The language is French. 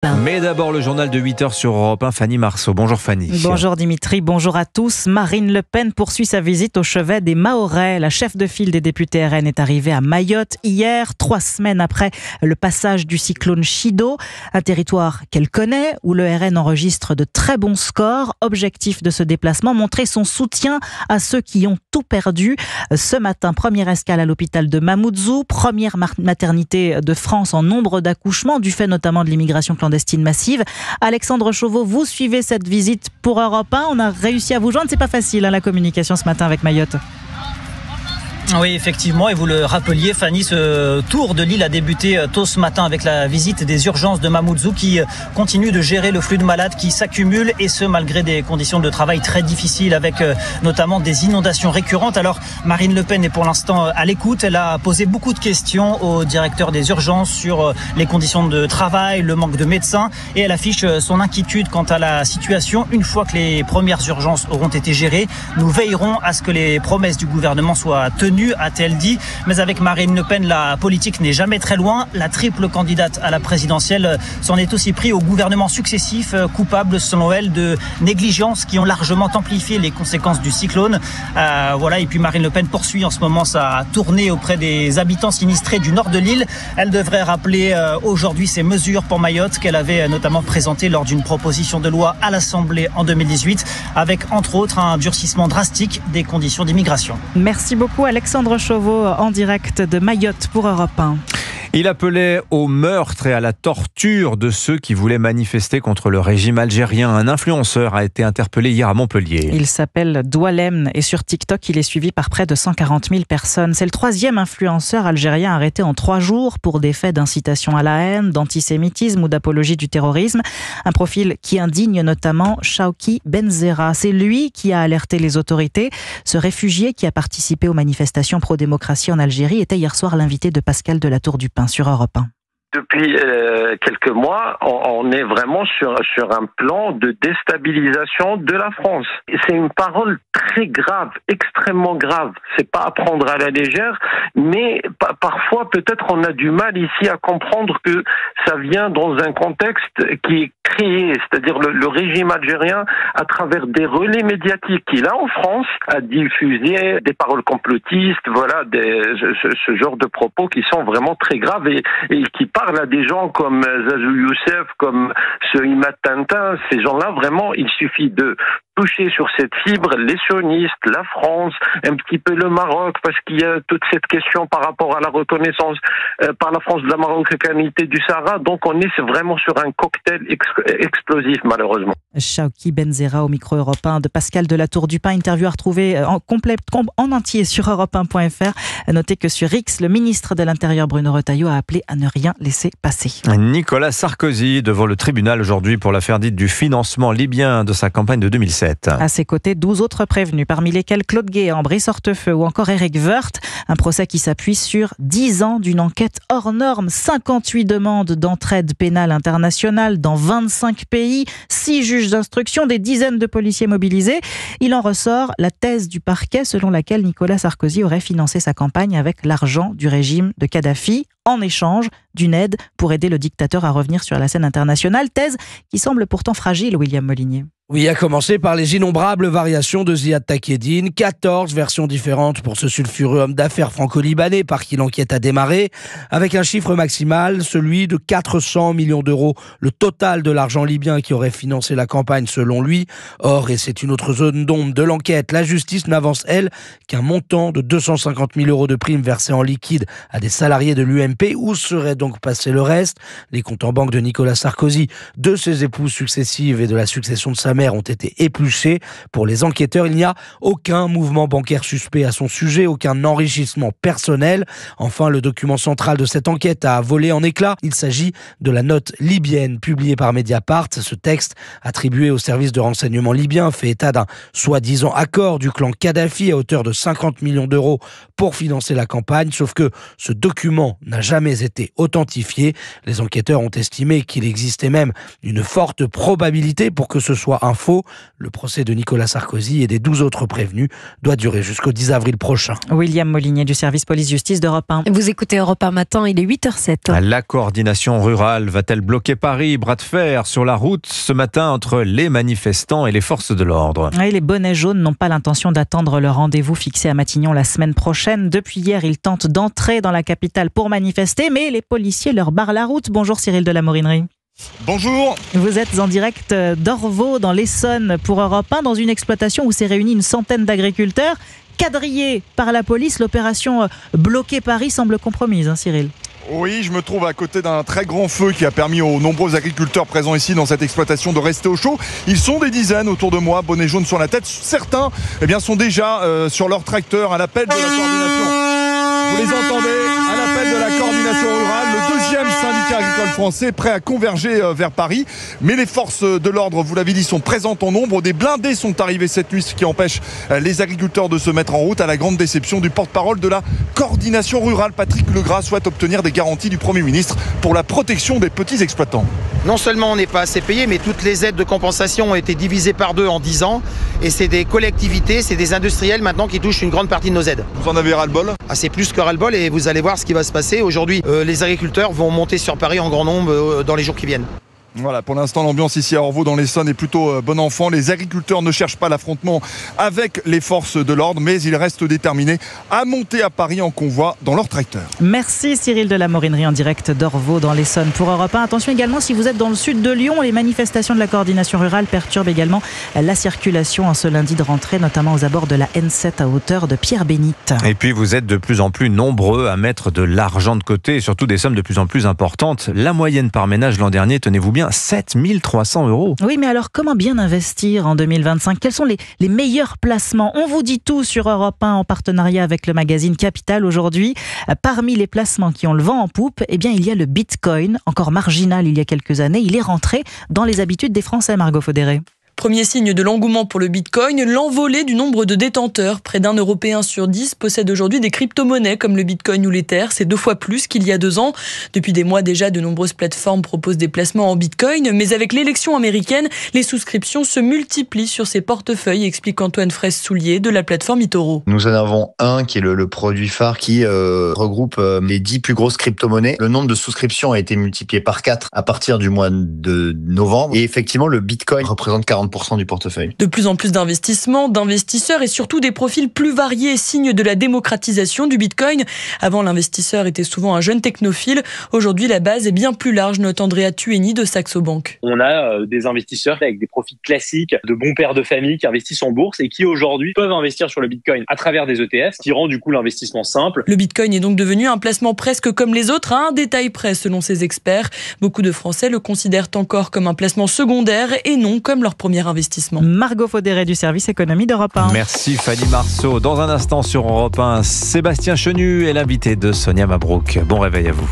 Mais d'abord le journal de 8h sur Europe 1, Fanny Marceau. Bonjour Fanny. Bonjour Dimitri, bonjour à tous. Marine Le Pen poursuit sa visite au chevet des Mahorais. La chef de file des députés RN est arrivée à Mayotte hier, 3 semaines après le passage du cyclone Chido. Un territoire qu'elle connaît, où le RN enregistre de très bons scores. Objectif de ce déplacement, montrer son soutien à ceux qui ont tout perdu. Ce matin, première escale à l'hôpital de Mamoudzou, première maternité de France en nombre d'accouchements, du fait notamment de l'immigration clandestine massive. Alexandre Chauveau, vous suivez cette visite pour Europe 1. On a réussi à vous joindre. C'est pas facile, la communication ce matin avec Mayotte. Oui, effectivement, et vous le rappeliez, Fanny, ce tour de l'île a débuté tôt ce matin avec la visite des urgences de Mamoudzou qui continue de gérer le flux de malades qui s'accumulent, et ce malgré des conditions de travail très difficiles avec notamment des inondations récurrentes. Alors Marine Le Pen est pour l'instant à l'écoute. Elle a posé beaucoup de questions au directeur des urgences sur les conditions de travail, le manque de médecins, et elle affiche son inquiétude quant à la situation. Une fois que les premières urgences auront été gérées, nous veillerons à ce que les promesses du gouvernement soient tenues, a-t-elle dit. Mais avec Marine Le Pen, la politique n'est jamais très loin. La triple candidate à la présidentielle s'en est aussi pris aux gouvernements successifs, coupables selon elle de négligences qui ont largement amplifié les conséquences du cyclone. Et puis Marine Le Pen poursuit en ce moment sa tournée auprès des habitants sinistrés du nord de l'île. Elle devrait rappeler aujourd'hui ces mesures pour Mayotte qu'elle avait notamment présentées lors d'une proposition de loi à l'Assemblée en 2018, avec entre autres un durcissement drastique des conditions d'immigration. Merci beaucoup Alexandre Chauveau en direct de Mayotte pour Europe 1. Il appelait au meurtre et à la torture de ceux qui voulaient manifester contre le régime algérien. Un influenceur a été interpellé hier à Montpellier. Il s'appelle Doualem et sur TikTok, il est suivi par près de 140 000 personnes. C'est le 3e influenceur algérien arrêté en 3 jours pour des faits d'incitation à la haine, d'antisémitisme ou d'apologie du terrorisme. Un profil qui indigne notamment Chawki Benzera. C'est lui qui a alerté les autorités. Ce réfugié qui a participé aux manifestations pro-démocratie en Algérie était hier soir l'invité de Pascal de la Tour du Pin sur Europe 1. Depuis quelques mois, on est vraiment sur un plan de déstabilisation de la France. C'est une parole très grave, extrêmement grave. C'est pas à prendre à la légère, mais parfois peut-être on a du mal ici à comprendre que ça vient dans un contexte qui est créé, c'est-à-dire le régime algérien, à travers des relais médiatiques qu'il a en France, a diffusé des paroles complotistes, ce genre de propos qui sont vraiment très graves et qui parle à des gens comme Zazou Youssef, comme ce Imad Tintin. Ces gens-là, vraiment, il suffit de toucher sur cette fibre les sionistes, la France, un petit peu le Maroc, parce qu'il y a toute cette question par rapport à la reconnaissance par la France de la marocanité du Sahara. Donc on est vraiment sur un cocktail explosif, malheureusement. Chawki Benzera au micro européen de Pascal de la Tour du Pin. Interview à retrouver en entier sur europe1.fr. Notez que sur X, le ministre de l'Intérieur Bruno Retailleau a appelé à ne rien laisser passer. Nicolas Sarkozy devant le tribunal aujourd'hui pour l'affaire dite du financement libyen de sa campagne de 2007. À ses côtés, 12 autres prévenus, parmi lesquels Claude Guéant, Brice Hortefeux ou encore Éric Woerth. Un procès qui s'appuie sur 10 ans d'une enquête hors norme, 58 demandes d'entraide pénale internationale dans 25 pays, 6 juges d'instruction, des dizaines de policiers mobilisés. Il en ressort la thèse du parquet selon laquelle Nicolas Sarkozy aurait financé sa campagne avec l'argent du régime de Kadhafi en échange d'une aide pour aider le dictateur à revenir sur la scène internationale. Thèse qui semble pourtant fragile, William Molinier. Oui, à commencer par les innombrables variations de Ziad Takedine, 14 versions différentes pour ce sulfureux homme d'affaires franco-libanais par qui l'enquête a démarré, avec un chiffre maximal, celui de 400 millions d'euros, le total de l'argent libyen qui aurait financé la campagne selon lui. Or, et c'est une autre zone d'ombre de l'enquête, la justice n'avance, elle, qu'un montant de 250 000 euros de primes versées en liquide à des salariés de l'UMP. Où serait donc passé le reste ? Les comptes en banque de Nicolas Sarkozy, de ses épouses successives et de la succession de sa mère ont été épluchés. Pour les enquêteurs, il n'y a aucun mouvement bancaire suspect à son sujet, aucun enrichissement personnel. Enfin, le document central de cette enquête a volé en éclats. Il s'agit de la note libyenne publiée par Mediapart. Ce texte, attribué au service de renseignement libyen, fait état d'un soi-disant accord du clan Kadhafi à hauteur de 50 millions d'euros pour financer la campagne. Sauf que ce document n'a jamais été authentifié. Les enquêteurs ont estimé qu'il existait même une forte probabilité pour que ce soit un Info. Le procès de Nicolas Sarkozy et des 12 autres prévenus doit durer jusqu'au 10 avril prochain. William Molinier du service police-justice d'Europe 1. Vous écoutez Europe 1 matin, il est 8h07. La coordination rurale va-t-elle bloquer Paris? Bras de fer sur la route ce matin entre les manifestants et les forces de l'ordre. Oui, les bonnets jaunes n'ont pas l'intention d'attendre le rendez-vous fixé à Matignon la semaine prochaine. Depuis hier, ils tentent d'entrer dans la capitale pour manifester, mais les policiers leur barrent la route. Bonjour Cyril de la Morinerie. Bonjour. Vous êtes en direct d'Orvaux dans l'Essonne pour Europe 1 dans une exploitation où s'est réunie une centaine d'agriculteurs. Quadrillés par la police, l'opération Bloquer Paris semble compromise, Cyril. Oui, je me trouve à côté d'un très grand feu qui a permis aux nombreux agriculteurs présents ici dans cette exploitation de rester au chaud. Ils sont des dizaines autour de moi, bonnet jaune sur la tête. Certains sont déjà sur leur tracteur à l'appel de la coordination. Vous les entendez à l'appel de la coordination rurale, le deuxième syndicat agricole français prêt à converger vers Paris. Mais les forces de l'ordre, vous l'avez dit, sont présentes en nombre. Des blindés sont arrivés cette nuit, ce qui empêche les agriculteurs de se mettre en route, à la grande déception du porte-parole de la coordination rurale. Patrick Legras souhaite obtenir des garanties du Premier ministre pour la protection des petits exploitants. Non seulement on n'est pas assez payé, mais toutes les aides de compensation ont été divisées par 2 en 10 ans. Et c'est des collectivités, c'est des industriels maintenant qui touchent une grande partie de nos aides. Vous en avez ras-le-bol ? C'est plus que ras-le-bol et vous allez voir ce qui va se passer. Aujourd'hui, les agriculteurs vont monter sur Paris en grand nombre dans les jours qui viennent. Voilà, pour l'instant, l'ambiance ici à Orvaux dans l'Essonne est plutôt bon enfant. Les agriculteurs ne cherchent pas l'affrontement avec les forces de l'ordre, mais ils restent déterminés à monter à Paris en convoi dans leur tracteur. Merci Cyril de la Morinerie en direct d'Orvaux dans l'Essonne pour Europe 1. Attention également, si vous êtes dans le sud de Lyon, les manifestations de la coordination rurale perturbent également la circulation en ce lundi de rentrée, notamment aux abords de la N7 à hauteur de Pierre-Bénite. Et puis vous êtes de plus en plus nombreux à mettre de l'argent de côté et surtout des sommes de plus en plus importantes. La moyenne par ménage l'an dernier, tenez-vous bien, 7 300 €. Oui, mais alors comment bien investir en 2025 ? Quels sont les meilleurs placements ? On vous dit tout sur Europe 1 en partenariat avec le magazine Capital aujourd'hui. Parmi les placements qui ont le vent en poupe, il y a le Bitcoin, encore marginal il y a quelques années. Il est rentré dans les habitudes des Français, Margot Faudéré. Premier signe de l'engouement pour le Bitcoin, l'envolée du nombre de détenteurs. Près d'un Européen sur 10 possède aujourd'hui des crypto-monnaies comme le Bitcoin ou l'Ether. C'est 2 fois plus qu'il y a 2 ans. Depuis des mois déjà, de nombreuses plateformes proposent des placements en Bitcoin. Mais avec l'élection américaine, les souscriptions se multiplient sur ces portefeuilles, explique Antoine Fraisse-Soulier de la plateforme eToro. Nous en avons un qui est le produit phare qui regroupe les 10 plus grosses crypto-monnaies. Le nombre de souscriptions a été multiplié par 4 à partir du mois de novembre. Et effectivement, le Bitcoin représente 40% du portefeuille. De plus en plus d'investissements, d'investisseurs et surtout des profils plus variés, signe de la démocratisation du Bitcoin. Avant, l'investisseur était souvent un jeune technophile. Aujourd'hui, la base est bien plus large, note Andrea Tueni de Saxo Bank. On a des investisseurs avec des profils classiques, de bons pères de famille qui investissent en bourse et qui aujourd'hui peuvent investir sur le Bitcoin à travers des ETF, ce qui rend du coup l'investissement simple. Le Bitcoin est donc devenu un placement presque comme les autres, à un détail près selon ses experts. Beaucoup de Français le considèrent encore comme un placement secondaire et non comme leur premier investissement. Margot Faudéré du service économie d'Europe 1. Merci Fanny Marceau. Dans un instant sur Europe 1, Sébastien Chenu est l'invité de Sonia Mabrouk. Bon réveil à vous.